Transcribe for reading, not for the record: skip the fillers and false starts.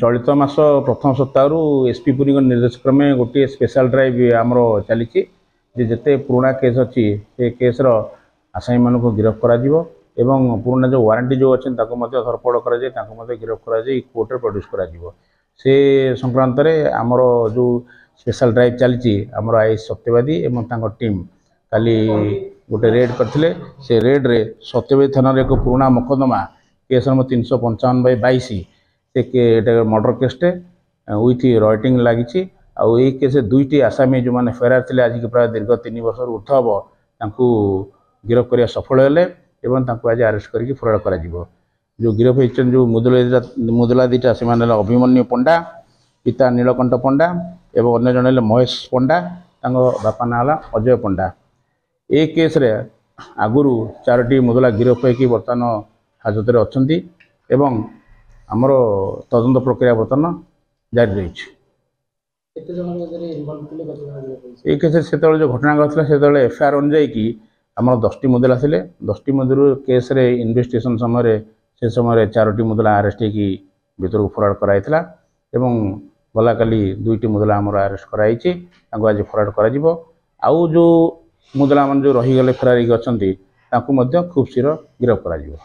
चलित मास प्रथम सप्ताह एसपी पुरी निर्देश क्रमे गोटे स्पेशल ड्राइव आमर चली जिते पुराणा केस अच्छी से केस्र आसामी मान गिरफ्त कर पुराणा जो वारंटी जो अच्छे धरपड़ कर गिरफ्त कर कोर्ट प्रड्यूस कर संक्रांत आमर जो स्पेशल ड्राइव चली आमर आईएएस सत्यवादी एवं टीम काली गोटे रेड करते से रेड रे सत्यवादी थाना एक पुराणा मकदमा केस नंबर 355/22 से मर्डर केसटे विथ रॉयटिंग लगी आई केस दुईटी आसामी जो मैंने फेरार थे आज प्राय दीर्घ 3 वर्ष ऊर्ध हम गिरफ्त करने सफल हेले आज आरेस्ट करके फरार कर जो गिरफ्त होती जो मुदला दीटा से अभिमन्यु पंडा पिता नीलकंठ पंडा एवं अन्य जन महेश पंडा बापा ना अजय पंडा ए केस रे आगुरी 4टी मुदला गिरफ्त होगी बर्तमान हाजत में अच्छा आमर तदंत प्रक्रिया बर्तमान जारी रही ये केस से जो घटना घटला से एफआईआर अनुजाई कि आम 10टी मुदला थे 10टी मध्य केस रे इन्वेस्टिगेशन समय से समय 4टी मुदला आरेस्ट होगी भर फरार कराइला गला काली 2टी मुदला आमर आरेस्ट कराई आज फरार कर आउ जो मुदला मान जो रहीगले फेरार अच्छा खूब शीघ्र गिरफ्त कर।